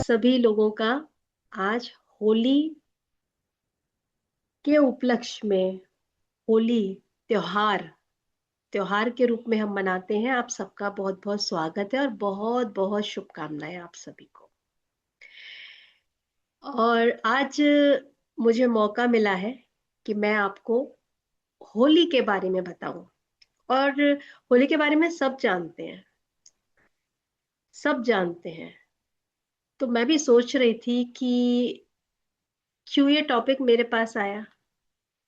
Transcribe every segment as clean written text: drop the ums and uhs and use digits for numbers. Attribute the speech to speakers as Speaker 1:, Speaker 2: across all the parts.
Speaker 1: सभी लोगों का आज होली के उपलक्ष्य में होली त्योहार त्योहार के रूप में हम मनाते हैं। आप सबका बहुत बहुत स्वागत है और बहुत बहुत शुभकामनाएं आप सभी को। और आज मुझे मौका मिला है कि मैं आपको होली के बारे में बताऊं। और होली के बारे में सब जानते हैं, सब जानते हैं। तो मैं भी सोच रही थी कि क्यों ये टॉपिक मेरे पास आया,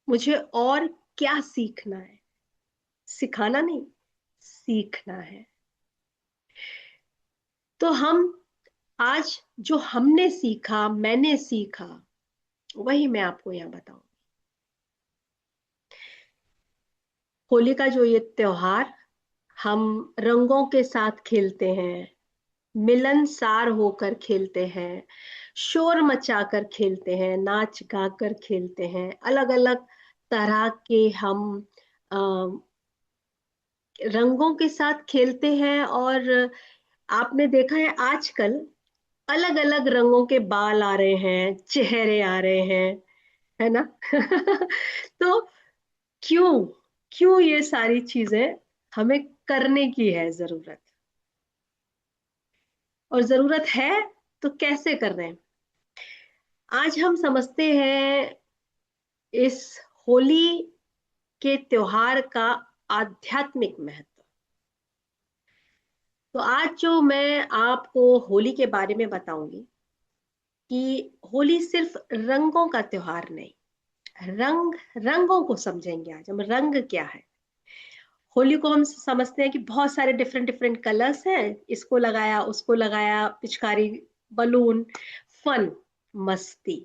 Speaker 1: मुझे और क्या सीखना है। सिखाना नहीं, सीखना है। तो हम आज जो हमने सीखा, मैंने सीखा, वही मैं आपको यहाँ बताऊं। होली का जो ये त्योहार, हम रंगों के साथ खेलते हैं, मिलनसार होकर खेलते हैं, शोर मचाकर खेलते हैं, नाच गाकर खेलते हैं, अलग अलग तरह के हम अ, रंगों के साथ खेलते हैं। और आपने देखा है आजकल अलग अलग रंगों के बाल आ रहे हैं, चेहरे आ रहे हैं, है ना? तो क्यों क्यों ये सारी चीजें हमें करने की है जरूरत, और जरूरत है तो कैसे कर रहे हैं। आज हम समझते हैं इस होली के त्योहार का आध्यात्मिक महत्व। तो आज जो मैं आपको होली के बारे में बताऊंगी कि होली सिर्फ रंगों का त्योहार नहीं, रंग रंगों को समझेंगे। आज हम रंग क्या है। होली को हम समझते हैं कि बहुत सारे डिफरेंट डिफरेंट कलर्स हैं, इसको लगाया उसको लगाया, पिचकारी, बलून, फन, मस्ती।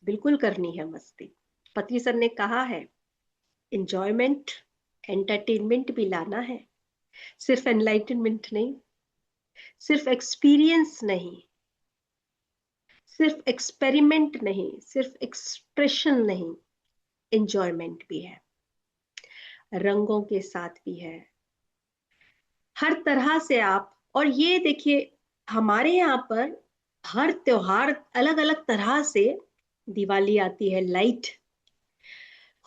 Speaker 1: बिल्कुल करनी है मस्ती। पति सर ने कहा है इंजॉयमेंट, एंटरटेनमेंट भी लाना है। सिर्फ एनलाइटनमेंट नहीं, सिर्फ एक्सपीरियंस नहीं, सिर्फ एक्सपेरिमेंट नहीं, सिर्फ एक्सप्रेशन नहीं, एंजॉयमेंट भी है, रंगों के साथ भी है। हर तरह से आप, और ये देखिए हमारे यहाँ पर हर त्योहार अलग अलग तरह से। दिवाली आती है लाइट,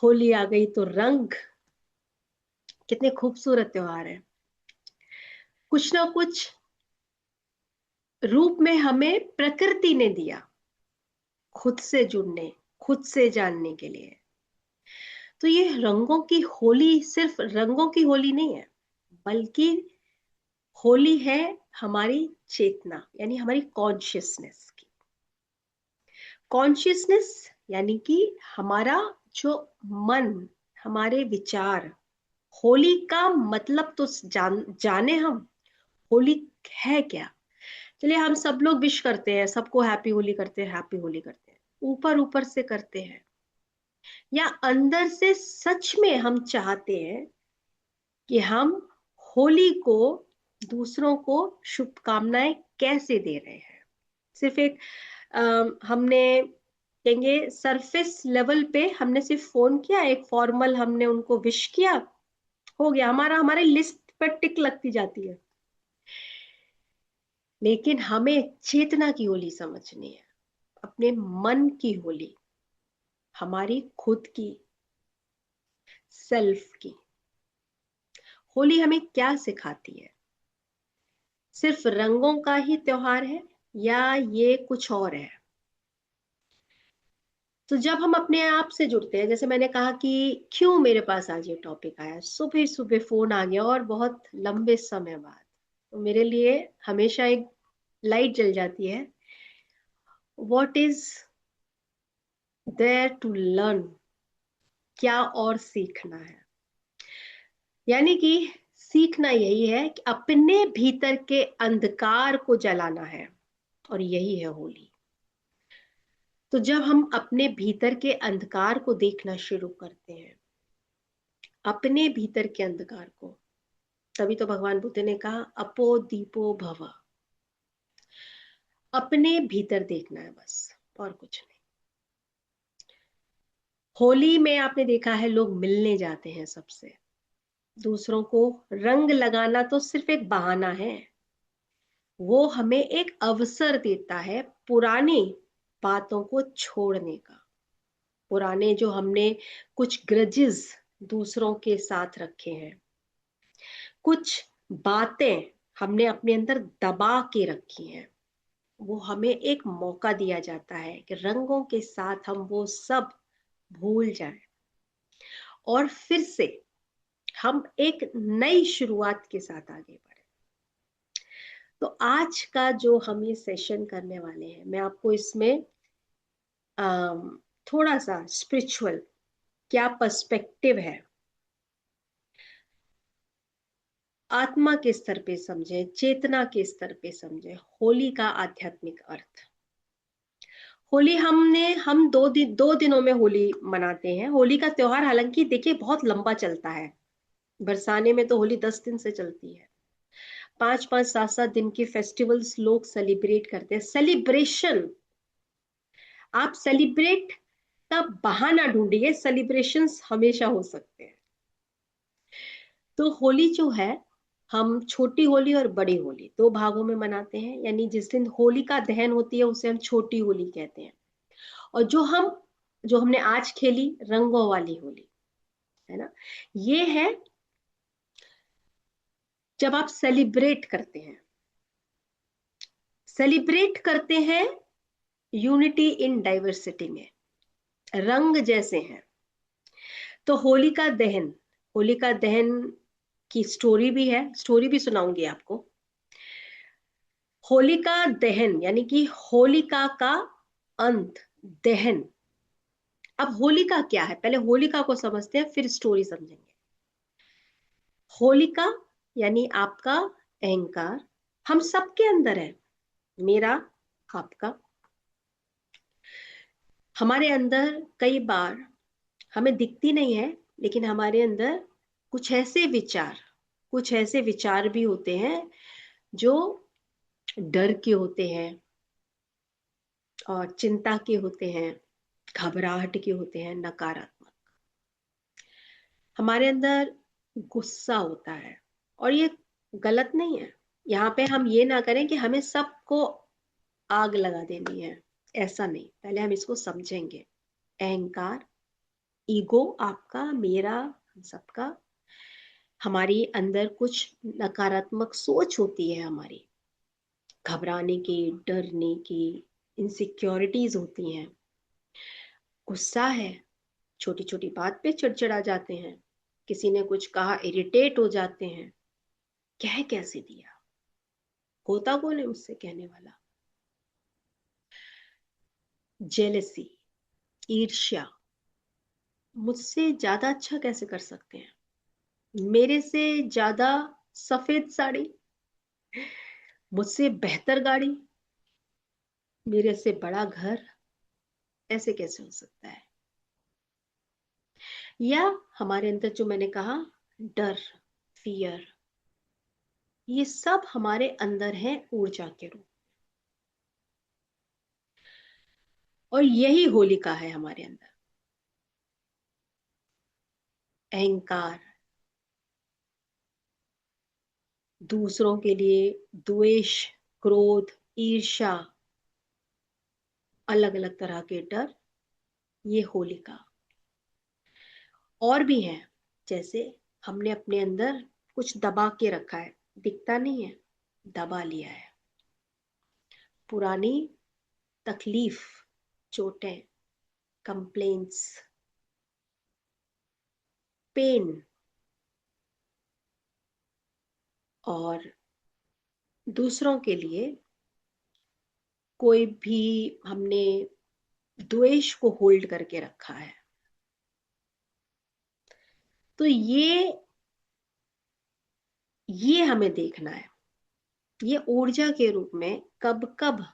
Speaker 1: होली आ गई तो रंग। कितने खूबसूरत त्योहार है। कुछ ना कुछ रूप में हमें प्रकृति ने दिया, खुद से जुड़ने, खुद से जानने के लिए। तो ये रंगों की होली सिर्फ रंगों की होली नहीं है, बल्कि होली है हमारी चेतना, यानी हमारी कॉन्शियसनेस की। कॉन्शियसनेस यानी कि हमारा जो मन, हमारे विचार। होली का मतलब तो जाने हम, होली है क्या। चलिए हम सब लोग विश करते हैं, सबको हैप्पी होली करते हैं, हैप्पी होली करते हैं, ऊपर ऊपर से करते हैं, या अंदर से सच में हम चाहते हैं कि हम होली को दूसरों को शुभकामनाएं कैसे दे रहे हैं। सिर्फ एक हमने कहेंगे सरफेस लेवल पे हमने सिर्फ फोन किया, एक फॉर्मल हमने उनको विश किया, हो गया, हमारा हमारे लिस्ट पर टिक लगती जाती है। लेकिन हमें चेतना की होली समझनी है, अपने मन की होली, हमारी खुद की, सेल्फ की। होली हमें क्या सिखाती है? सिर्फ रंगों का ही त्योहार है या ये कुछ और है? तो जब हम अपने आप से जुड़ते हैं, जैसे मैंने कहा कि क्यों मेरे पास आज ये टॉपिक आया, सुबह सुबह फोन आ गया और बहुत लंबे समय बाद, तो मेरे लिए हमेशा एक लाइट जल जाती है। What is there to learn, क्या और सीखना है। यानी कि सीखना यही है कि अपने भीतर के अंधकार को जलाना है, और यही है होली। तो जब हम अपने भीतर के अंधकार को देखना शुरू करते हैं, अपने भीतर के अंधकार को, तभी तो भगवान बुद्ध ने कहा अपो दीपो भव। अपने भीतर देखना है बस, और कुछ नहीं। होली में आपने देखा है लोग मिलने जाते हैं सबसे, दूसरों को रंग लगाना तो सिर्फ एक बहाना है। वो हमें एक अवसर देता है पुरानी बातों को छोड़ने का। पुराने जो हमने कुछ ग्रजेस दूसरों के साथ रखे हैं, कुछ बातें हमने अपने अंदर दबा के रखी हैं, वो हमें एक मौका दिया जाता है कि रंगों के साथ हम वो सब भूल जाएं और फिर से हम एक नई शुरुआत के साथ आगे बढ़े। तो आज का जो हम ये सेशन करने वाले हैं, मैं आपको इसमें थोड़ा सा स्पिरिचुअल क्या पर्सपेक्टिव है, आत्मा के स्तर पे समझे, चेतना के स्तर पे समझे होली का आध्यात्मिक अर्थ। होली हम 2 दिनों में होली मनाते हैं। होली का त्योहार हालांकि देखिए बहुत लंबा चलता है। बरसाने में तो होली 10 दिन से चलती है। 5-5, 7-7 दिन के फेस्टिवल्स लोग सेलिब्रेट करते हैं। सेलिब्रेशन, आप सेलिब्रेट का बहाना ढूंढिए, सेलिब्रेशंस हमेशा हो सकते हैं। तो होली जो है, हम छोटी होली और बड़ी होली 2 भागों में मनाते हैं। यानी जिस दिन होलिका दहन होती है उसे हम छोटी होली कहते हैं, और जो हमने आज खेली रंगों वाली होली, है ना, ये है जब आप सेलिब्रेट करते हैं। सेलिब्रेट करते हैं यूनिटी इन डाइवर्सिटी में, रंग जैसे हैं। तो होलिका दहन की स्टोरी भी है, स्टोरी भी सुनाऊंगी आपको। होलिका दहन यानी कि होलिका का अंत, दहन। अब होलिका क्या है, पहले होलिका को समझते हैं फिर स्टोरी समझेंगे। होलिका यानी आपका अहंकार हम सबके अंदर है, मेरा, आपका। हमारे अंदर कई बार हमें दिखती नहीं है, लेकिन हमारे अंदर कुछ ऐसे विचार भी होते हैं जो डर के होते हैं, और चिंता के होते हैं, घबराहट के होते हैं, नकारात्मक। हमारे अंदर गुस्सा होता है, और ये गलत नहीं है। यहाँ पे हम ये ना करें कि हमें सबको आग लगा देनी है, ऐसा नहीं। पहले हम इसको समझेंगे। अहंकार, ईगो, आपका, मेरा, हम सबका। हमारी अंदर कुछ नकारात्मक सोच होती है, हमारी घबराने की, डरने की, इनसिक्योरिटीज होती हैं। गुस्सा है, छोटी छोटी बात पे चिड़चिड़ा जाते हैं, किसी ने कुछ कहा इरिटेट हो जाते हैं, कह कैसे दिया, होता कौन है मुझसे कहने वाला। जेलसी, ईर्ष्या, मुझसे ज्यादा अच्छा कैसे कर सकते हैं, मेरे से ज्यादा सफेद साड़ी, मुझसे बेहतर गाड़ी, मेरे से बड़ा घर, ऐसे कैसे हो सकता है। या हमारे अंदर जो मैंने कहा डर, फियर, ये सब हमारे अंदर है ऊर्जा के रूप। और यही होलिका है हमारे अंदर। अहंकार, दूसरों के लिए द्वेष, क्रोध, ईर्ष्या, अलग अलग तरह के डर, ये होलिका। और भी हैं, जैसे हमने अपने अंदर कुछ दबा के रखा है, दिखता नहीं है, दबा लिया है। पुरानी तकलीफ, चोटें, कंप्लेंट्स, पेन, और दूसरों के लिए कोई भी हमने द्वेष को होल्ड करके रखा है। तो ये हमें देखना है, ये ऊर्जा के रूप में कब कब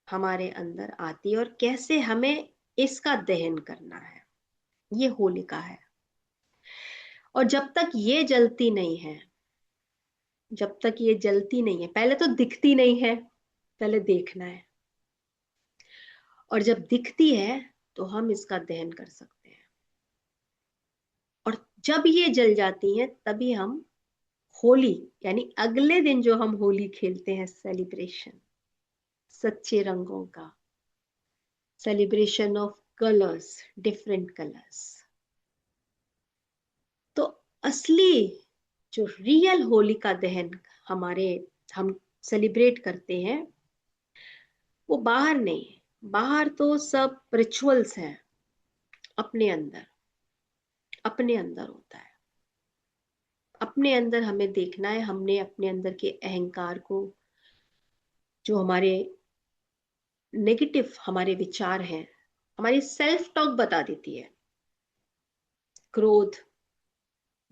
Speaker 1: हमारे अंदर आती है और कैसे हमें इसका दहन करना है। ये होलिका है। और जब तक ये जलती नहीं है, जब तक ये जलती नहीं है, पहले तो दिखती नहीं है, पहले देखना है। और जब दिखती है तो हम इसका दहन कर सकते हैं। और जब ये जल जाती है तभी हम होली यानी अगले दिन जो हम होली खेलते हैं, सेलिब्रेशन सच्चे रंगों का, celebration of colours, different colours. तो असली जो रियल होलिका दहन हमारे हम सेलिब्रेट करते हैं, वो बाहर नहीं, बाहर तो सब रिचुअल्स हैं, अपने अंदर, अपने अंदर होता है। अपने अंदर हमें देखना है, हमने अपने अंदर के अहंकार को, जो हमारे नेगेटिव हमारे विचार हैं, हमारी सेल्फ टॉक बता देती है। क्रोध,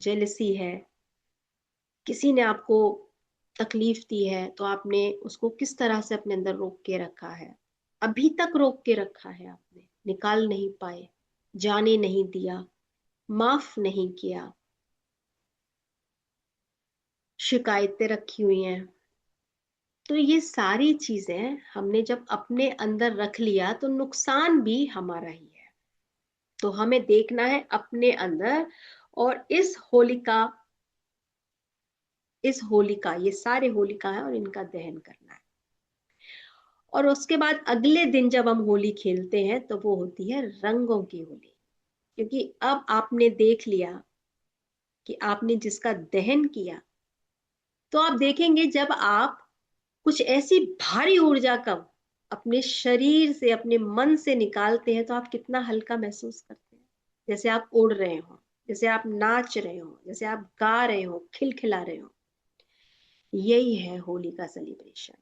Speaker 1: जेलसी है, किसी ने आपको तकलीफ दी है तो आपने उसको किस तरह से अपने अंदर रोक के रखा है, अभी तक रोक के रखा है, आपने निकाल नहीं पाए, जाने नहीं दिया, माफ नहीं किया, शिकायतें रखी हुई हैं। तो ये सारी चीजें हमने जब अपने अंदर रख लिया तो नुकसान भी हमारा ही है। तो हमें देखना है अपने अंदर, और इस होलिका, ये सारे होलिका है और इनका दहन करना है। और उसके बाद अगले दिन जब हम होली खेलते हैं तो वो होती है रंगों की होली। क्योंकि अब आपने देख लिया कि आपने जिसका दहन किया, तो आप देखेंगे जब आप कुछ ऐसी भारी ऊर्जा का अपने शरीर से, अपने मन से निकालते हैं, तो आप कितना हल्का महसूस करते हैं, जैसे आप उड़ रहे हो, जैसे आप नाच रहे हो, जैसे आप गा रहे हो, खिलखिला रहे हो। यही है होली का सेलिब्रेशन।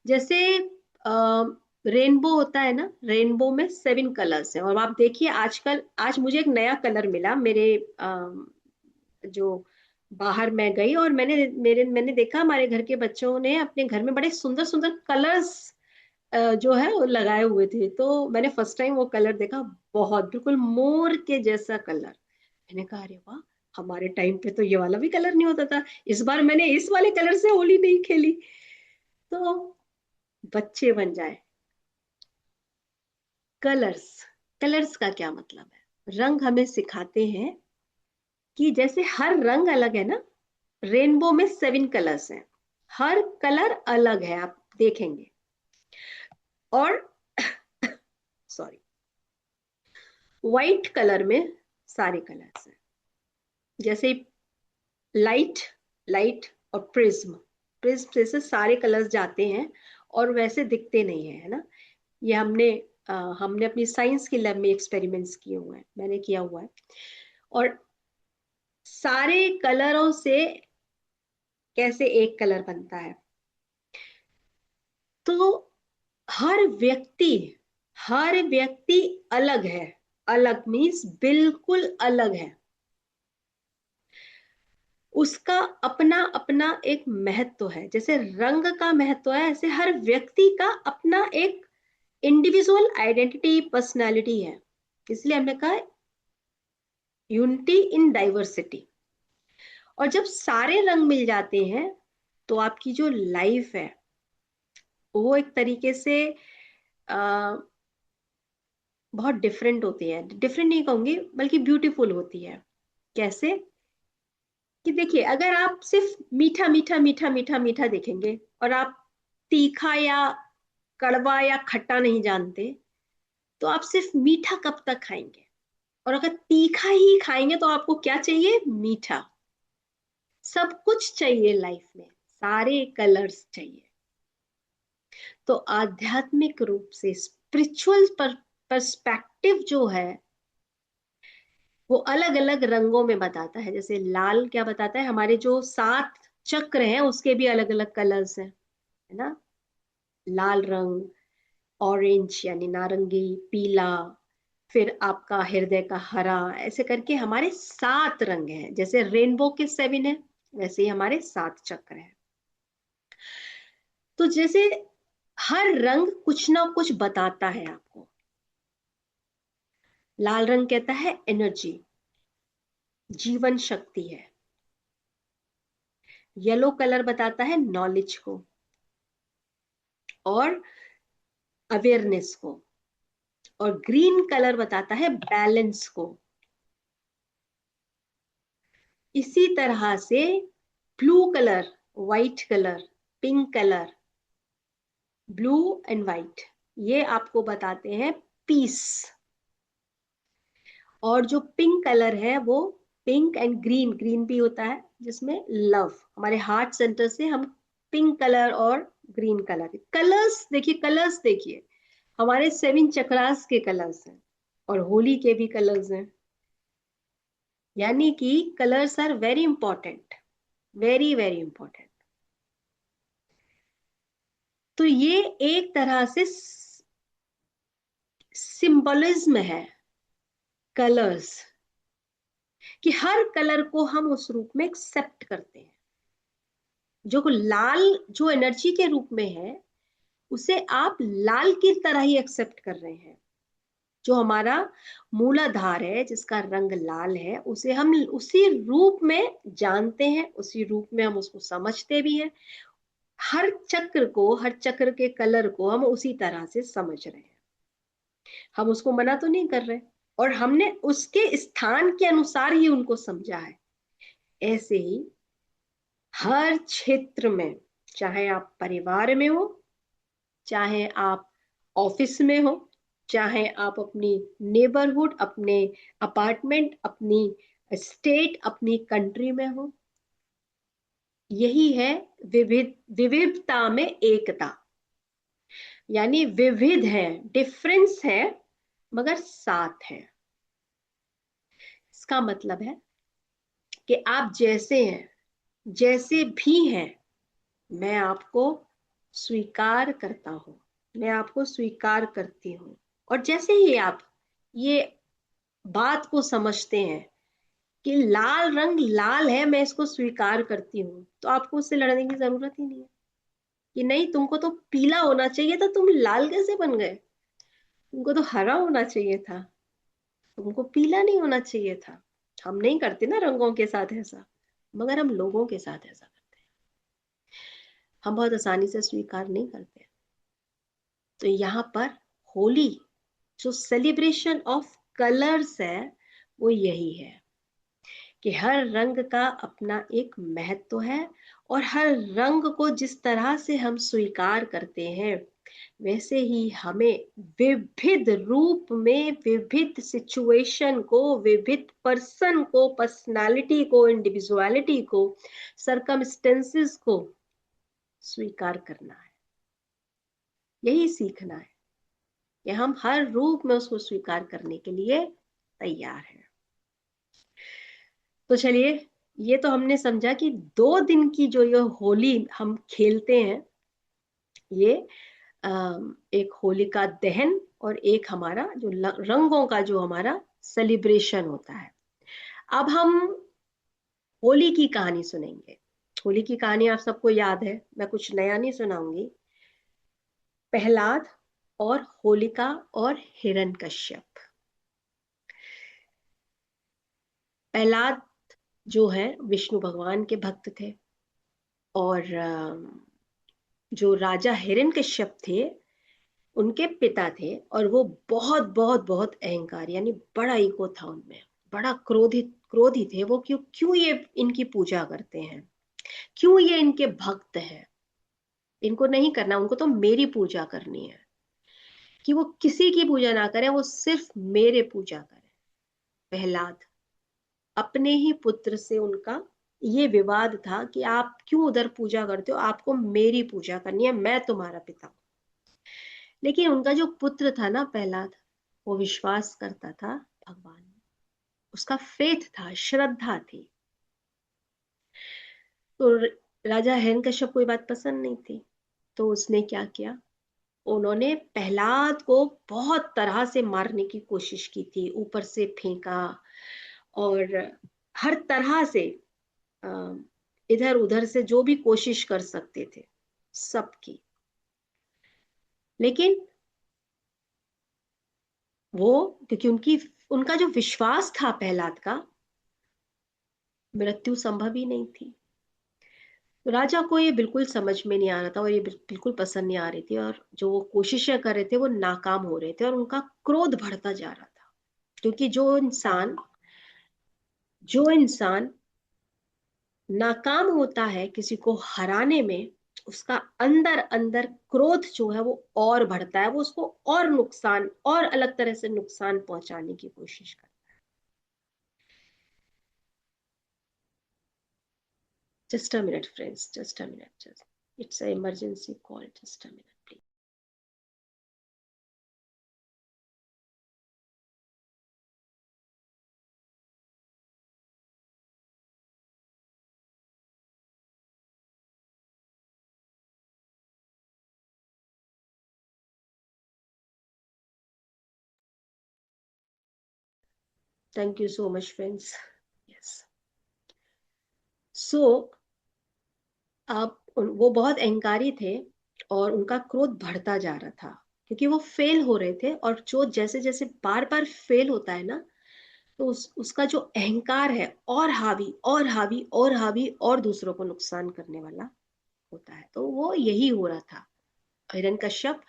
Speaker 1: जैसे रेनबो होता है ना, रेनबो में 7 कलर्स हैं। और आप देखिए आजकल, आज मुझे एक नया कलर मिला मेरे जो बाहर मैं गई, और मैंने देखा हमारे घर के बच्चों ने अपने घर में बड़े सुंदर सुंदर कलर्स जो है वो लगाए हुए थे। तो मैंने फर्स्ट टाइम वो कलर देखा, बहुत बिल्कुल मोर के जैसा कलर। मैंने कहा अरे वाह, हमारे टाइम पे तो ये वाला भी कलर नहीं होता था, इस बार मैंने इस वाले कलर से होली नहीं खेली। तो बच्चे बन जाए। कलर्स, कलर्स का क्या मतलब है? रंग हमें सिखाते हैं कि जैसे हर रंग अलग है ना, रेनबो में 7 कलर्स हैं, हर कलर अलग है, आप देखेंगे। और सॉरी, व्हाइट कलर में सारे कलर्स हैं। जैसे लाइट, लाइट और प्रिज्म, प्रिज्म से सारे कलर्स जाते हैं और वैसे दिखते नहीं है, है ना। ये हमने अपनी साइंस की लैब में एक्सपेरिमेंट्स किए हुए हैं, मैंने किया हुआ है। और सारे कलरों से कैसे एक कलर बनता है? तो हर व्यक्ति, हर व्यक्ति अलग है। अलग मीन्स बिल्कुल अलग है, उसका अपना अपना एक महत्व है। जैसे रंग का महत्व है, ऐसे हर व्यक्ति का अपना एक इंडिविजुअल आइडेंटिटी, पर्सनालिटी है। इसलिए हमने कहा यूनिटी इन डाइवर्सिटी। और जब सारे रंग मिल जाते हैं तो आपकी जो लाइफ है वो एक तरीके से आ, बहुत डिफरेंट होती है। डिफरेंट नहीं कहूंगी, बल्कि ब्यूटीफुल होती है। कैसे? कि देखिए, अगर आप सिर्फ मीठा मीठा मीठा मीठा मीठा देखेंगे और आप तीखा या कड़वा या खट्टा नहीं जानते, तो आप सिर्फ मीठा कब तक खाएंगे? और अगर तीखा ही खाएंगे तो आपको क्या चाहिए? मीठा। सब कुछ चाहिए लाइफ में, सारे कलर्स चाहिए। तो आध्यात्मिक रूप से स्पिरिचुअल पर्सपेक्टिव जो है वो अलग अलग रंगों में बताता है। जैसे लाल क्या बताता है, हमारे जो 7 चक्र हैं उसके भी अलग अलग कलर्स हैं, है ना। लाल रंग, ऑरेंज यानी नारंगी, पीला, फिर आपका हृदय का हरा, ऐसे करके हमारे 7 रंग हैं। जैसे रेनबो के 7 है, वैसे ही हमारे 7 चक्र हैं। तो जैसे हर रंग कुछ ना कुछ बताता है आपको। लाल रंग कहता है एनर्जी, जीवन शक्ति है। येलो कलर बताता है नॉलेज को और अवेयरनेस को। और ग्रीन कलर बताता है बैलेंस को। इसी तरह से blue colour, white colour, pink colour, blue and white, ये आपको बताते हैं पीस। और जो पिंक कलर है वो पिंक एंड ग्रीन, ग्रीन भी होता है जिसमें लव, हमारे हार्ट सेंटर से हम पिंक कलर और ग्रीन कलर, कलर्स देखिए, कलर्स देखिए, हमारे 7 चक्रास के कलर्स हैं और होली के भी कलर्स हैं। यानी कि colours are very important, very very important. तो ये एक तरह से सिंबलिज्म है कलर्स, कि हर कलर को हम उस रूप में एक्सेप्ट करते हैं। जो लाल जो एनर्जी के रूप में है उसे आप लाल की तरह ही एक्सेप्ट कर रहे हैं। जो हमारा मूलाधार है जिसका रंग लाल है उसे हम उसी रूप में जानते हैं, उसी रूप में हम उसको समझते भी हैं। हर चक्र को, हर चक्र के कलर को हम उसी तरह से समझ रहे हैं, हम उसको मना तो नहीं कर रहे, और हमने उसके स्थान के अनुसार ही उनको समझा है। ऐसे ही हर क्षेत्र में, चाहे आप परिवार में हो, चाहे आप ऑफिस में हो, चाहे आप अपनी नेबरहुड, अपने अपार्टमेंट, अपनी स्टेट, अपनी कंट्री में हो, यही है विविध, विविधता में एकता। यानी विविध है, डिफरेंस है, मगर साथ है। इसका मतलब है कि आप जैसे हैं, जैसे भी हैं, मैं आपको स्वीकार करता हूं, मैं आपको स्वीकार करती हूं। और जैसे ही आप ये बात को समझते हैं कि लाल रंग लाल है, मैं इसको स्वीकार करती हूँ, तो आपको उससे लड़ने की जरूरत ही नहीं है कि नहीं तुमको तो पीला होना चाहिए था, तुम लाल कैसे बन गए, तुमको तो हरा होना चाहिए था, तुमको पीला नहीं होना चाहिए था। हम नहीं करते ना रंगों के साथ ऐसा, मगर हम लोगों के साथ ऐसा करते हैं, हम बहुत आसानी से स्वीकार नहीं करते। तो यहाँ पर होली जो सेलिब्रेशन ऑफ कलर्स है वो यही है कि हर रंग का अपना एक महत्व है, और हर रंग को जिस तरह से हम स्वीकार करते हैं वैसे ही हमें विविध रूप में, विविध सिचुएशन को, विविध पर्सन को, पर्सनालिटी को, इंडिविजुअलिटी को, सरकमस्टेंसेस को स्वीकार करना है। यही सीखना है कि हम हर रूप में उसको स्वीकार करने के लिए तैयार हैं। तो चलिए, ये तो हमने समझा कि 2 दिन की जो ये होली हम खेलते हैं, ये एक होलिका दहन और एक हमारा जो रंगों का जो हमारा सेलिब्रेशन होता है। अब हम होली की कहानी सुनेंगे। होली की कहानी आप सबको याद है, मैं कुछ नया नहीं सुनाऊंगी। प्रहलाद और होलिका और हिरण्यकश्यप। प्रहलाद जो है विष्णु भगवान के भक्त थे, और जो राजा हिरण्यकश्यप थे उनके पिता थे, और वो बहुत बहुत बहुत अहंकार, यानी बड़ा ईगो था उनमें, बड़ा क्रोधित क्रोधी थे वो। क्यों क्यों ये इनकी पूजा करते हैं, क्यों ये इनके भक्त हैं, इनको नहीं करना, उनको तो मेरी पूजा करनी है। कि वो किसी की पूजा ना करें, वो सिर्फ मेरे पूजा करें। प्रहलाद, अपने ही पुत्र से उनका ये विवाद था कि आप क्यों उधर पूजा करते हो, आपको मेरी पूजा करनी है, मैं तुम्हारा पिता। लेकिन उनका जो पुत्र था ना प्रहलाद, वो विश्वास करता था भगवान में, उसका फेथ था, श्रद्धा थी। तो राजा हिरण्यकश्यप को ये बात पसंद नहीं थी, तो उसने क्या किया, उन्होंने प्रहलाद को बहुत तरह से मारने की कोशिश की थी, ऊपर से फेंका और हर तरह से इधर उधर से जो भी कोशिश कर सकते थे सब की। लेकिन वो, क्योंकि उनका जो विश्वास था प्रहलाद का, मृत्यु संभव ही नहीं थी। तो राजा को ये बिल्कुल समझ में नहीं आ रहा था, और ये बिल्कुल पसंद नहीं आ रही थी, और जो वो कोशिशें कर रहे थे वो नाकाम हो रहे थे, और उनका क्रोध बढ़ता जा रहा था। क्योंकि जो इंसान नाकाम होता है किसी को हराने में, उसका अंदर अंदर क्रोध जो है वो और बढ़ता है, वो उसको और नुकसान और अलग तरह से नुकसान पहुंचाने की कोशिश करता है। Just a minute friends, just a minute, just it's a emergency call, just a minute please. Thank you so much friends. Yes. So अब वो बहुत अहंकारी थे और उनका क्रोध बढ़ता जा रहा था, क्योंकि वो फेल हो रहे थे, और जो जैसे जैसे बार बार फेल होता है ना, तो उसका जो अहंकार है और हावी और हावी और हावी और दूसरों को नुकसान करने वाला होता है। तो वो यही हो रहा था। हिरण्यकश्यप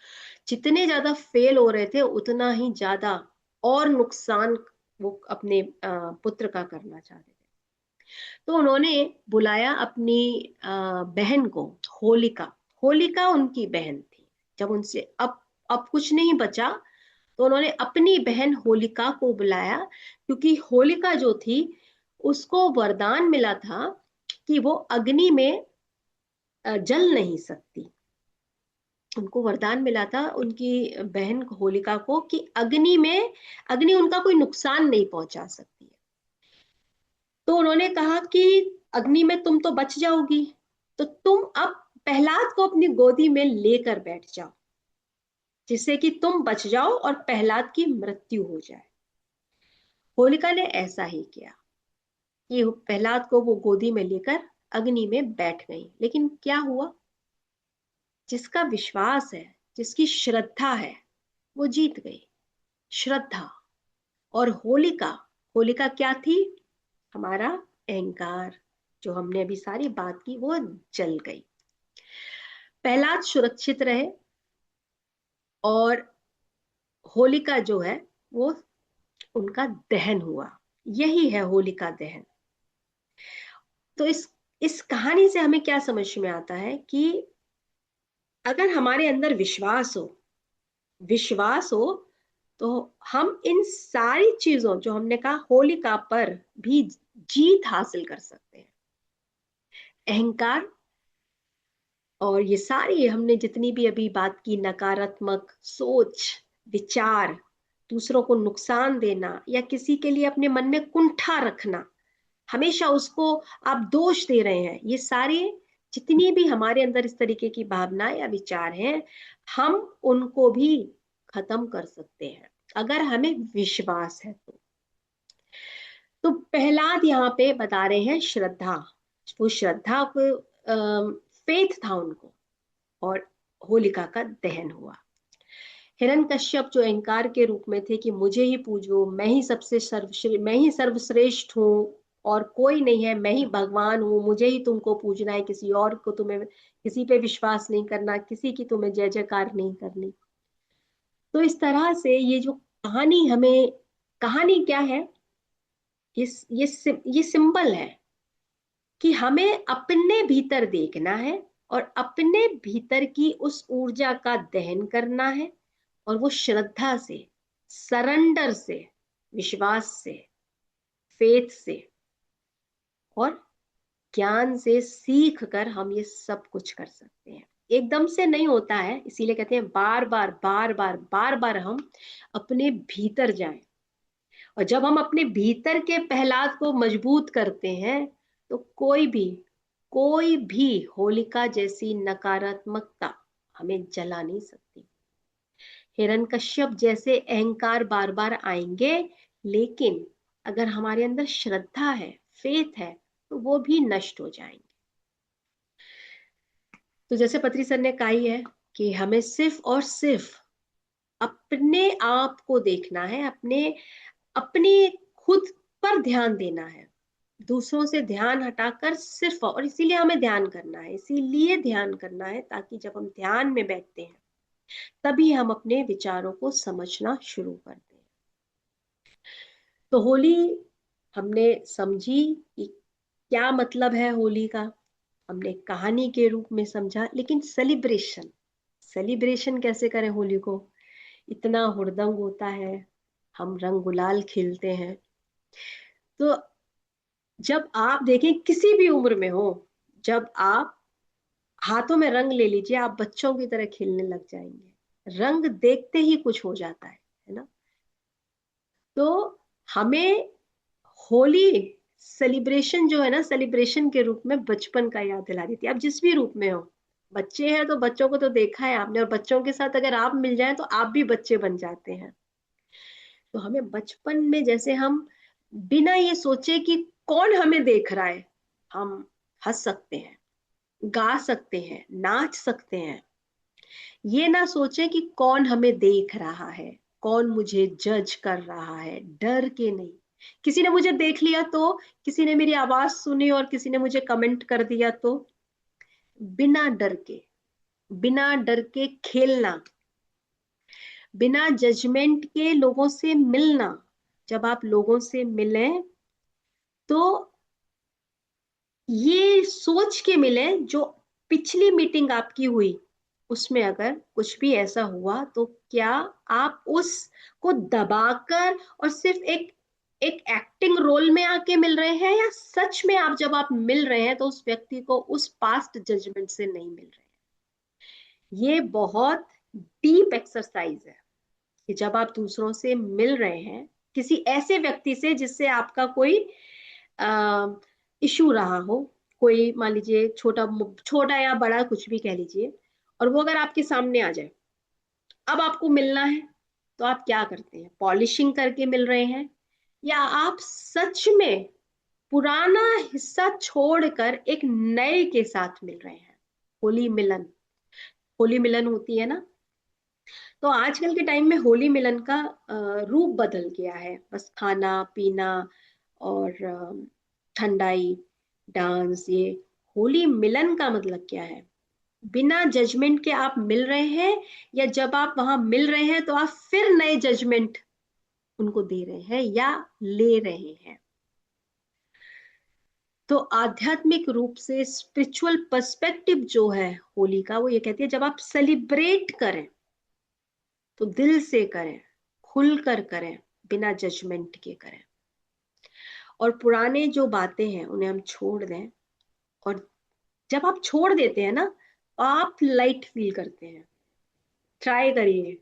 Speaker 1: जितने ज्यादा फेल हो रहे थे, उतना ही ज्यादा और नुकसान वो अपने पुत्र का करना चाहते थे। तो उन्होंने बुलाया अपनी बहन को, होलिका। होलिका उनकी बहन थी। जब उनसे अब कुछ नहीं बचा, तो उन्होंने अपनी बहन होलिका को बुलाया, क्योंकि होलिका जो थी, उसको वरदान मिला था कि वो अग्नि में जल नहीं सकती। उनको वरदान मिला था उनकी बहन होलिका को कि अग्नि उनका कोई नुकसान नहीं पहुंचा सकती है। तो उन्होंने कहा कि अग्नि में तुम तो बच जाओगी, तो तुम अब प्रहलाद को अपनी गोदी में लेकर बैठ जाओ, जिससे कि तुम बच जाओ और प्रहलाद की मृत्यु हो जाए। होलिका ने ऐसा ही किया कि प्रहलाद को वो गोदी में लेकर अग्नि में बैठ गई। लेकिन क्या हुआ? जिसका विश्वास है, जिसकी श्रद्धा है, वो जीत गई। श्रद्धा। और होलिका, होलिका क्या थी? हमारा अहंकार, जो हमने अभी सारी बात की, वो जल गई। प्रहलाद सुरक्षित रहे, और होलिका जो है वो, उनका दहन हुआ। यही है होलिका दहन। तो इस कहानी से हमें क्या समझ में आता है कि अगर हमारे अंदर विश्वास हो, तो हम इन सारी चीजों जो हमने कहा होलिका पर भी जीत हासिल कर सकते हैं। अहंकार और ये सारी हमने जितनी भी अभी बात की, नकारात्मक सोच, विचार, दूसरों को नुकसान देना, या किसी के लिए अपने मन में कुंठा रखना, हमेशा उसको आप दोष दे रहे हैं, ये सारे जितनी भी हमारे अंदर इस तरीके की भावनाएं या विचार हैं, हम उनको भी खत्म कर सकते हैं अगर हमें विश्वास है तो प्रहलाद यहाँ पे बता रहे हैं श्रद्धा। वो श्रद्धा को, फेथ था उनको, और होलिका का दहन हुआ। हिरण्यकश्यप जो अहंकार के रूप में थे कि मुझे ही पूजो, मैं ही सर्वश्रेष्ठ हूँ और कोई नहीं है, मैं ही भगवान हूँ, मुझे ही तुमको पूजना है, किसी और को तुम्हें, किसी पे विश्वास नहीं करना, किसी की तुम्हें जय जयकार नहीं करनी। तो इस तरह से ये जो कहानी हमें, कहानी क्या है, ये सिंबल है कि हमें अपने भीतर देखना है और अपने भीतर की उस ऊर्जा का दहन करना है, और वो श्रद्धा से, सरेंडर से, विश्वास से, फेथ से और ज्ञान से सीख कर हम ये सब कुछ कर सकते हैं। एकदम से नहीं होता है, इसीलिए कहते हैं बार बार बार बार बार बार हम अपने भीतर जाएं। और जब हम अपने भीतर के प्रहलाद को मजबूत करते हैं, तो कोई भी होलिका जैसी नकारात्मकता हमें जला नहीं सकती। हिरण्यकश्यप जैसे अहंकार बार बार आएंगे, लेकिन अगर हमारे अंदर श्रद्धा है, फेथ है, तो वो भी नष्ट हो जाएंगे। तो जैसे पत्री सर ने कहा ही है कि हमें सिर्फ और सिर्फ अपने आप को देखना है, अपने खुद पर ध्यान देना है, दूसरों से ध्यान हटाकर सिर्फ, और इसीलिए हमें ध्यान करना है, इसीलिए ध्यान करना है ताकि जब हम ध्यान में बैठते हैं, तभी हम अपने विचारों को समझना शुरू करते हैं। तो होली हमने समझी कि क्या मतलब है होली का, हमने कहानी के रूप में समझा, लेकिन सेलिब्रेशन, सेलिब्रेशन कैसे करें होली को? इतना हुड़दंग होता है, हम रंग गुलाल खेलते हैं। तो जब आप देखें किसी भी उम्र में हो, जब आप हाथों में रंग ले लीजिए, आप बच्चों की तरह खेलने लग जाएंगे, रंग देखते ही कुछ हो जाता है ना। तो हमें होली सेलिब्रेशन जो है ना, सेलिब्रेशन के रूप में बचपन का याद दिला देती है। आप जिस भी रूप में हो, बच्चे हैं तो बच्चों को तो देखा है आपने, और बच्चों के साथ अगर आप मिल जाए तो आप भी बच्चे बन जाते हैं। तो हमें बचपन में जैसे हम बिना ये सोचे कि कौन हमें देख रहा है, हम हंस सकते हैं, गा सकते हैं, नाच सकते हैं। ये ना सोचे कि कौन हमें देख रहा है, कौन मुझे जज कर रहा है, डर के नहीं। किसी ने मुझे देख लिया तो, किसी ने मेरी आवाज सुनी और किसी ने मुझे कमेंट कर दिया तो, बिना डर के, बिना डर के खेलना, बिना जजमेंट के लोगों से मिलना। जब आप लोगों से मिलें तो ये सोच के मिले, जो पिछली मीटिंग आपकी हुई उसमें अगर कुछ भी ऐसा हुआ तो क्या आप उसको दबाकर और सिर्फ एक एक एक्टिंग रोल में आके मिल रहे हैं, या सच में आप जब आप मिल रहे हैं तो उस व्यक्ति को उस पास्ट जजमेंट से नहीं मिल रहे हैं। ये बहुत डीप एक्सरसाइज है कि जब आप दूसरों से मिल रहे हैं, किसी ऐसे व्यक्ति से जिससे आपका कोई इशू रहा हो, कोई मान लीजिए छोटा छोटा या बड़ा कुछ भी कह लीजिए, और वो अगर आपके सामने आ जाए, अब आपको मिलना है, तो आप क्या करते हैं? पॉलिशिंग करके मिल रहे हैं, या आप सच में पुराना हिस्सा छोड़कर एक नए के साथ मिल रहे हैं? होली मिलन, होली मिलन होती है ना। तो आजकल के टाइम में होली मिलन का रूप बदल गया है, बस खाना पीना और ठंडाई, डांस। ये होली मिलन का मतलब क्या है? बिना जजमेंट के आप मिल रहे हैं, या जब आप वहां मिल रहे हैं तो आप फिर नए जजमेंट उनको दे रहे हैं या ले रहे हैं? तो आध्यात्मिक रूप से स्पिरिचुअल पर्सपेक्टिव जो है होली का, वो ये कहती है जब आप सेलिब्रेट करें तो दिल से करें, खुलकर करें, बिना जजमेंट के करें, और पुराने जो बातें हैं उन्हें हम छोड़ दें। और जब आप छोड़ देते हैं ना, तो आप लाइट फील करते हैं। ट्राई करिए,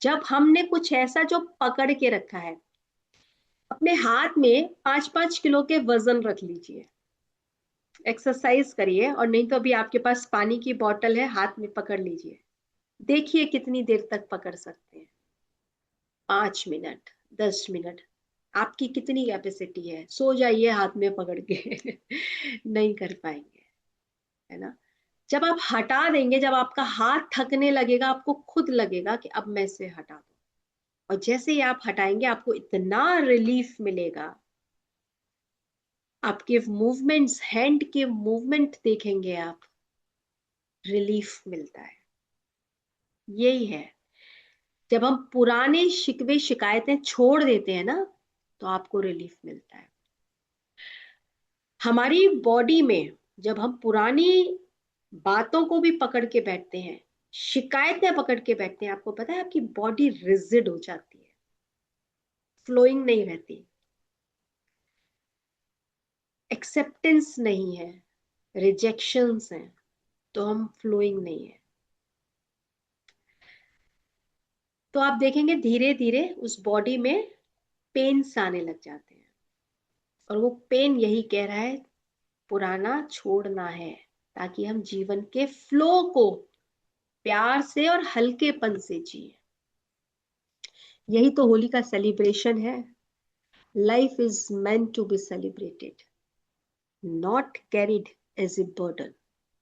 Speaker 1: जब हमने कुछ ऐसा जो पकड़ के रखा है, अपने हाथ में 5-5 किलो के वजन रख लीजिए, एक्सरसाइज करिए, और नहीं तो अभी आपके पास पानी की बोतल है, हाथ में पकड़ लीजिए, देखिए कितनी देर तक पकड़ सकते हैं। 5 मिनट, 10 मिनट, आपकी कितनी कैपेसिटी है? सो जाइए हाथ में पकड़ के नहीं कर पाएंगे, है ना। जब आप हटा देंगे, जब आपका हाथ थकने लगेगा, आपको खुद लगेगा कि अब मैं इसे हटा दूं, और जैसे ही आप हटाएंगे आपको इतना रिलीफ मिलेगा। आपके मूवमेंट्स, हैंड के मूवमेंट देखेंगे आप, रिलीफ मिलता है। यही है, जब हम पुराने शिकवे शिकायतें छोड़ देते हैं ना, तो आपको रिलीफ मिलता है। हमारी बॉडी में जब हम पुरानी बातों को भी पकड़ के बैठते हैं, शिकायतें पकड़ के बैठते हैं, आपको पता है आपकी बॉडी रिजिड हो जाती है, फ्लोइंग नहीं रहती, एक्सेप्टेंस नहीं है, रिजेक्शंस हैं, तो हम फ्लोइंग नहीं है। तो आप देखेंगे धीरे धीरे उस बॉडी में पेन्स आने लग जाते हैं, और वो पेन यही कह रहा है पुराना छोड़ना है, ताकि हम जीवन के फ्लो को प्यार से और हल्केपन से जिए। यही तो होली का सेलिब्रेशन है। Life is meant to be celebrated, not carried as a burden.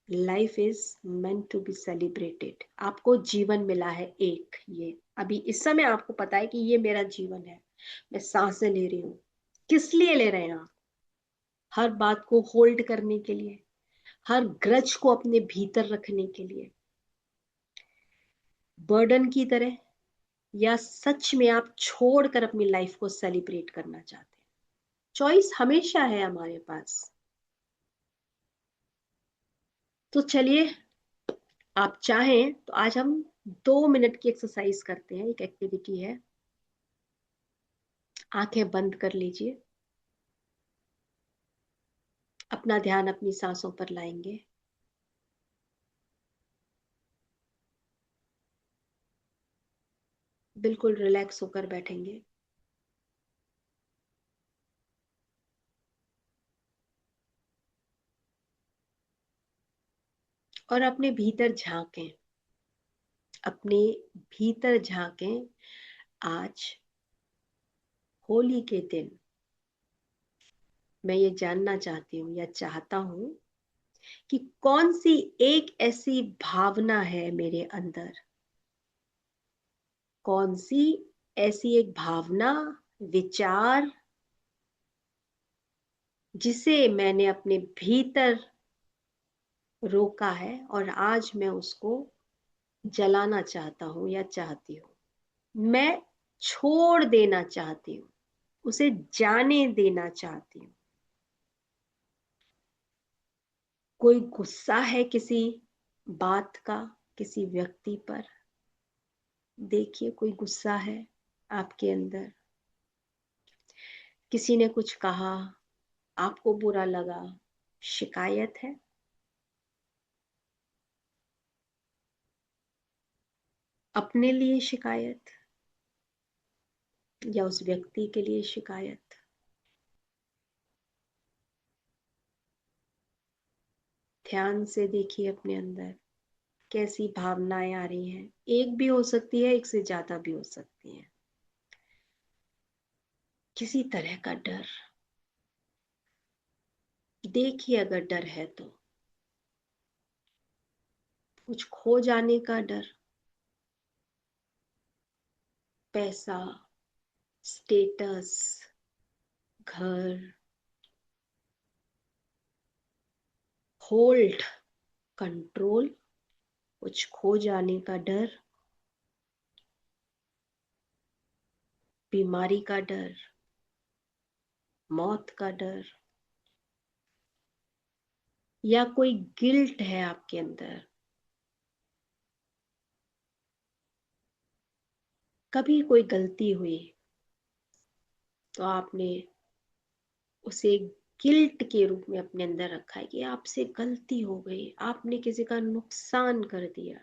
Speaker 1: Life is meant to be celebrated. आपको जीवन मिला है एक, ये अभी इस समय आपको पता है कि ये मेरा जीवन है, मैं सांसें ले रही हूँ। किस लिए ले रहे हैं आप? हर बात को होल्ड करने के लिए, हर ग्रज को अपने भीतर रखने के लिए, बर्डन की तरह, या सच में आप छोड़कर अपनी लाइफ को सेलिब्रेट करना चाहते हैं? चॉइस हमेशा है हमारे पास। तो चलिए, आप चाहें तो आज हम 2 मिनट की एक्सरसाइज करते हैं। एक एक्टिविटी है, आंखें बंद कर लीजिए, अपना ध्यान अपनी सांसों पर लाएंगे। बिल्कुल रिलैक्स होकर बैठेंगे। और अपने भीतर झांकें, अपने भीतर झांकें। आज होली के दिन मैं ये जानना चाहती हूँ या चाहता हूँ कि कौन सी एक ऐसी भावना है मेरे अंदर, कौन सी ऐसी एक भावना, विचार, जिसे मैंने अपने भीतर रोका है और आज मैं उसको जलाना चाहता हूँ या चाहती हूँ। मैं छोड़ देना चाहती हूँ, उसे जाने देना चाहती हूँ। कोई गुस्सा है किसी बात का, किसी व्यक्ति पर। देखिए, कोई गुस्सा है आपके अंदर, किसी ने कुछ कहा, आपको बुरा लगा, शिकायत है। अपने लिए शिकायत या उस व्यक्ति के लिए शिकायत। ध्यान से देखिए अपने अंदर कैसी भावनाएं आ रही हैं। एक भी हो सकती है, एक से ज्यादा भी हो सकती है। किसी तरह का डर, देखिए अगर डर है तो कुछ खो जाने का डर, पैसा, स्टेटस, घर, होल्ड, कंट्रोल, कुछ खो जाने का डर, बीमारी का डर, मौत का डर, या कोई गिल्ट है आपके अंदर। कभी कोई गलती हुई तो आपने उसे गिल्ट के रूप में अपने अंदर रखा है कि आपसे गलती हो गई, आपने किसी का नुकसान कर दिया,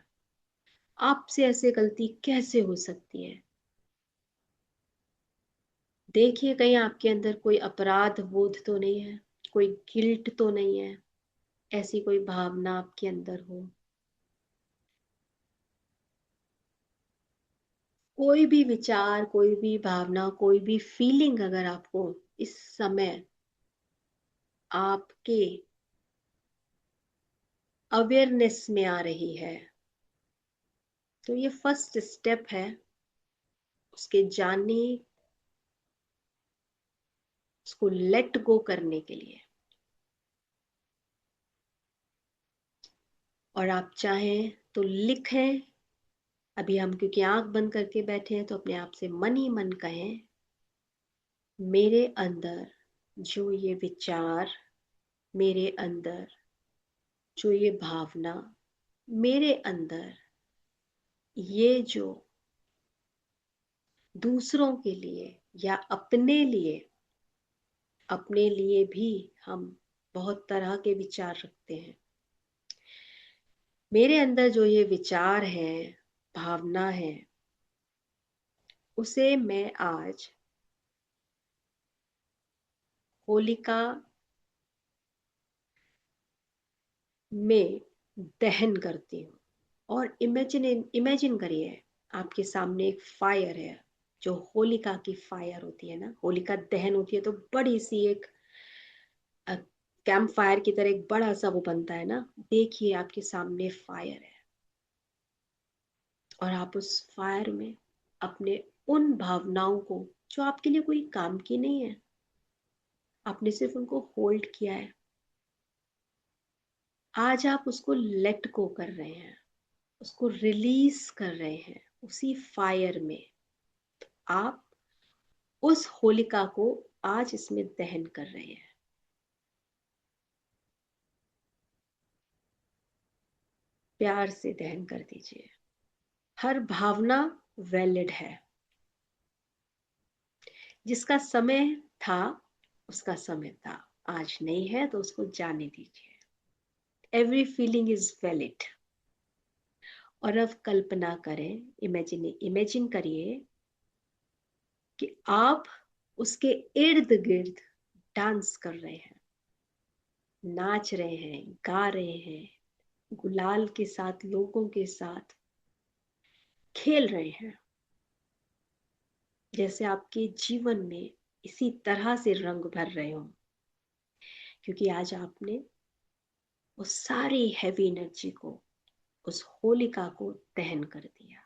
Speaker 1: आपसे ऐसे गलती कैसे हो सकती है। देखिए कहीं आपके अंदर कोई अपराध बोध तो नहीं है, कोई गिल्ट तो नहीं है, ऐसी कोई भावना आपके अंदर हो। कोई भी विचार, कोई भी भावना, कोई भी फीलिंग अगर आपको इस समय आपके अवेयरनेस में आ रही है, तो ये फर्स्ट स्टेप है उसके जानने, उसको लेट गो करने के लिए। और आप चाहें तो लिखें। अभी हम क्योंकि आंख बंद करके बैठे हैं तो अपने आप से मन ही मन कहें, मेरे अंदर जो ये विचार, मेरे अंदर जो ये भावना, मेरे अंदर ये जो दूसरों के लिए या अपने लिए भी हम बहुत तरह के विचार रखते हैं। मेरे अंदर जो ये विचार है, भावना है, उसे मैं आज होलिका में दहन करती हूँ। और इमेजिन करिए, आपके सामने एक फायर है, जो होलिका की फायर होती है ना, होलिका दहन होती है तो बड़ी सी एक कैंप फायर की तरह एक बड़ा सा वो बनता है ना। देखिए आपके सामने फायर है और आप उस फायर में अपने उन भावनाओं को, जो आपके लिए कोई काम की नहीं है, आपने सिर्फ उनको होल्ड किया है, आज आप उसको लेट गो कर रहे हैं, उसको रिलीज कर रहे हैं उसी फायर में। आप उस होलिका को आज इसमें दहन कर रहे हैं। प्यार से दहन कर दीजिए। हर भावना वैलिड है। जिसका समय था उसका समय था, आज नहीं है तो उसको जाने दीजिए। Every feeling is valid. और अब कल्पना करें, इमेजिन करिए कि आप उसके इर्द गिर्द डांस कर रहे हैं, नाच रहे हैं, गा रहे हैं, गुलाल के साथ, लोगों के साथ खेल रहे हैं, जैसे आपके जीवन में इसी तरह से रंग भर रहे हो, क्योंकि आज आपने उस सारी हैवी एनर्जी को, उस होलिका को दहन कर दिया।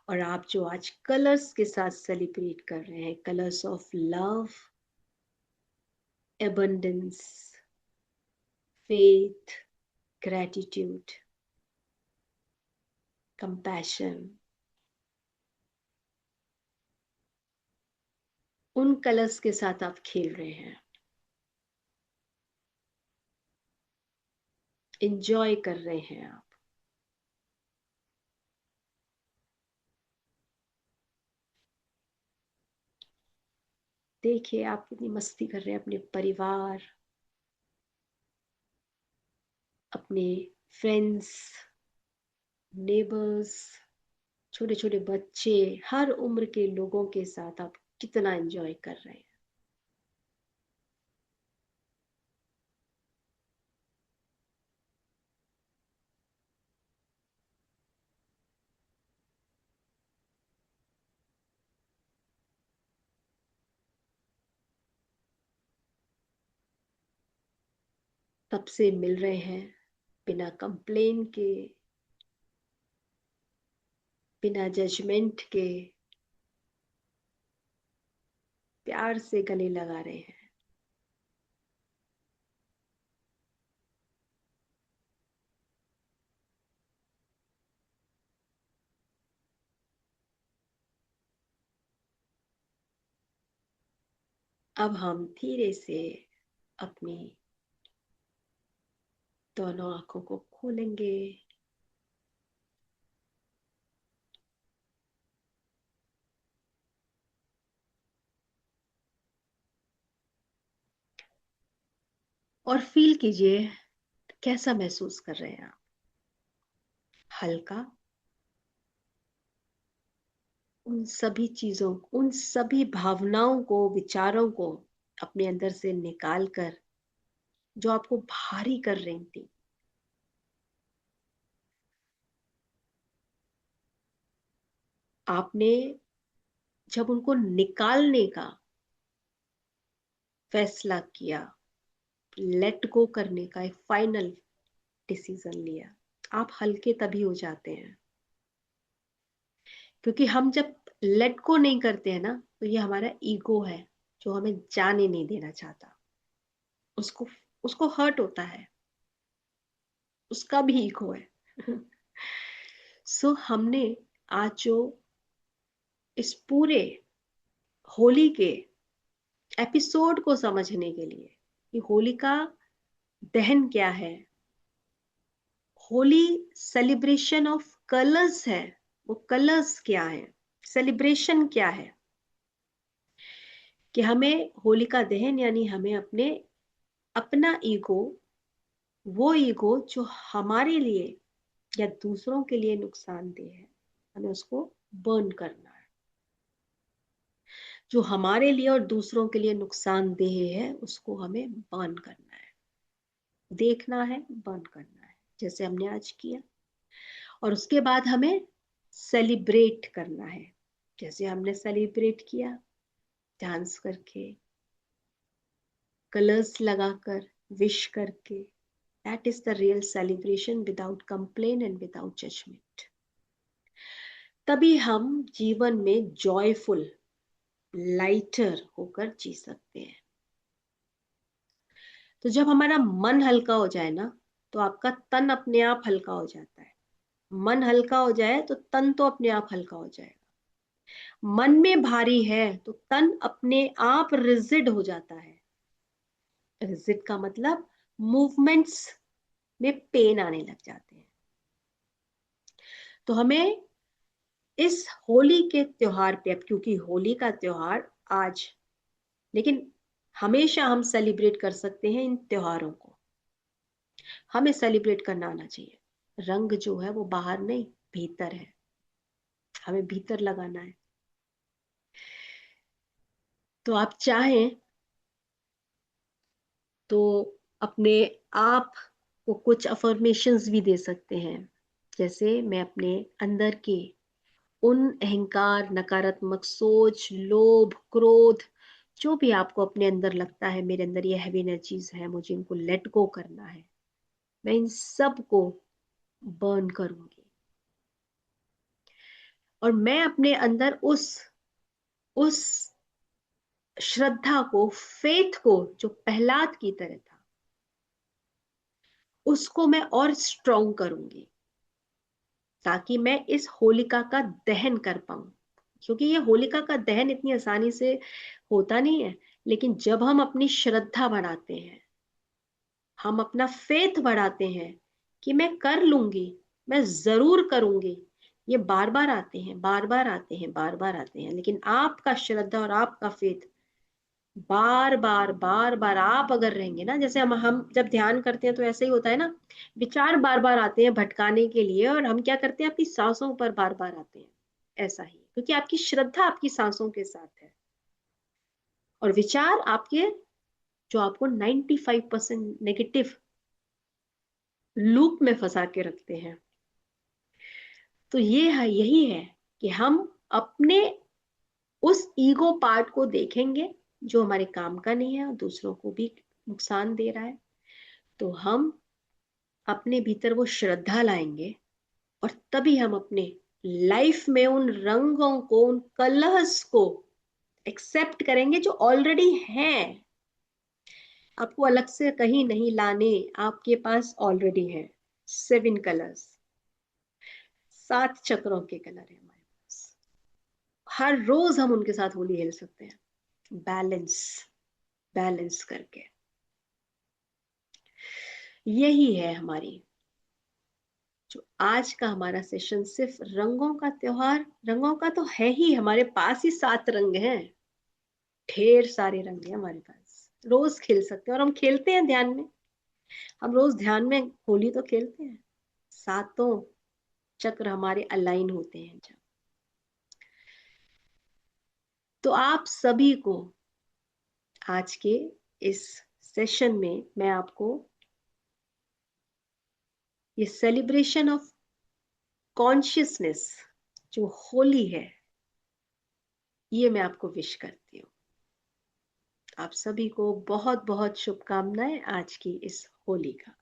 Speaker 1: और आप जो आज कलर्स के साथ सेलिब्रेट कर रहे हैं, colours of love, abundance, faith, gratitude, compassion, उन कलर्स के साथ आप खेल रहे हैं, एंजॉय कर रहे हैं आप। देखिए आप कितनी मस्ती कर रहे हैं अपने परिवार, अपने फ्रेंड्स, नेबर्स, छोटे छोटे बच्चे, हर उम्र के लोगों के साथ आप कितना एंजॉय कर रहे हैं। तब से मिल रहे हैं, बिना कंप्लेन के, बिना जजमेंट के, प्यार से गले लगा रहे हैं। अब हम धीरे से अपनी दोनों आंखों को खोलेंगे। और फील कीजिए कैसा महसूस कर रहे हैं आप। हल्का, उन सभी चीजों, उन सभी भावनाओं को, विचारों को अपने अंदर से निकाल कर, जो आपको भारी कर रही थी, आपने जब उनको निकालने का फैसला किया, लेट गो करने का एक फाइनल डिसीजन लिया, आप हल्के तभी हो जाते हैं। क्योंकि हम जब लेट गो नहीं करते हैं ना, तो ये हमारा ईगो है जो हमें जाने नहीं देना चाहता। उसको उसको हर्ट होता है, उसका भी ईगो है। सो हमने आज जो इस पूरे होली के एपिसोड को समझने के लिए कि होली का दहन क्या है, होली सेलिब्रेशन ऑफ कलर्स है, वो कलर्स क्या है, सेलिब्रेशन क्या है, कि हमें होलिका दहन यानी हमें अपने अपना ईगो, वो ईगो जो हमारे लिए या दूसरों के लिए नुकसानदेह है, हमें उसको बर्न करना है। जो हमारे लिए और दूसरों के लिए नुकसानदेह है उसको हमें बर्न करना है, देखना है, बर्न करना है, जैसे हमने आज किया। और उसके बाद हमें सेलिब्रेट करना है, जैसे हमने सेलिब्रेट किया, डांस करके, कलर्स लगाकर, विश करके। That is the real celebration, without complain and without judgement. तभी हम जीवन में जॉयफुल, लाइटर होकर जी सकते हैं। तो जब हमारा मन हल्का हो जाए ना, तो आपका तन अपने आप हल्का हो जाता है। मन हल्का हो जाए तो तन तो अपने आप हल्का हो जाएगा। मन में भारी है तो तन अपने आप रिजिड हो जाता है। रिजिड का मतलब मूवमेंट्स में पेन आने लग जाते हैं। तो हमें इस होली के त्योहार पे, अब क्योंकि होली का त्योहार आज, लेकिन हमेशा हम सेलिब्रेट कर सकते हैं इन त्योहारों को, हमें सेलिब्रेट करना आना चाहिए। रंग जो है वो बाहर नहीं, भीतर है, हमें भीतर लगाना है। तो आप चाहें तो अपने आप को कुछ अफर्मेशंस भी दे सकते हैं, जैसे मैं अपने अंदर के उन अहंकार, नकारात्मक सोच, लोभ, क्रोध, जो भी आपको अपने अंदर लगता है मेरे अंदर ये हैवी एनर्जीज है, मुझे इनको लेट गो करना है, मैं इन सब को बर्न करूंगी। और मैं अपने अंदर उस श्रद्धा को, फेथ को, जो प्रहलाद की तरह था, उसको मैं और स्ट्रॉन्ग करूंगी, ताकि मैं इस होलिका का दहन कर पाऊं। क्योंकि ये होलिका का दहन इतनी आसानी से होता नहीं है, लेकिन जब हम अपनी श्रद्धा बढ़ाते हैं, हम अपना फेथ बढ़ाते हैं कि मैं कर लूंगी, मैं जरूर करूंगी, ये बार बार आते हैं, बार बार आते हैं, बार बार आते हैं। लेकिन आपका श्रद्धा और आपका फेथ बार बार बार बार आप अगर रहेंगे ना, जैसे हम जब ध्यान करते हैं तो ऐसे ही होता है ना, विचार बार बार आते हैं भटकाने के लिए, और हम क्या करते हैं, अपनी सांसों पर बार बार आते हैं। ऐसा ही, क्योंकि आपकी श्रद्धा आपकी सांसों के साथ है, और विचार आपके, जो आपको 95% नेगेटिव लूप में फंसा के रखते हैं। तो ये है, यही है कि हम अपने उस ईगो पार्ट को देखेंगे जो हमारे काम का नहीं है और दूसरों को भी नुकसान दे रहा है। तो हम अपने भीतर वो श्रद्धा लाएंगे, और तभी हम अपने लाइफ में उन रंगों को, उन कलर्स को एक्सेप्ट करेंगे जो ऑलरेडी हैं। आपको अलग से कहीं नहीं लाने, आपके पास ऑलरेडी है 7 कलर्स, 7 चक्रों के कलर है हमारे पास। हर रोज हम उनके साथ होली खेल सकते हैं, बैलेंस, बैलेंस करके। यही है हमारी, जो आज का हमारा सेशन, सिर्फ रंगों का त्योहार। रंगों का तो है ही, हमारे पास ही 7 रंग हैं, ढेर सारे रंग हैं हमारे पास, रोज खेल सकते हैं, और हम खेलते हैं ध्यान में। हम रोज ध्यान में होली तो खेलते हैं, सातों चक्र हमारे अलाइन होते हैं जब। तो आप सभी को आज के इस सेशन में मैं आपको ये सेलिब्रेशन ऑफ कॉन्शियसनेस जो होली है, ये मैं आपको विश करती हूँ। आप सभी को बहुत बहुत शुभकामनाएं आज की इस होली का।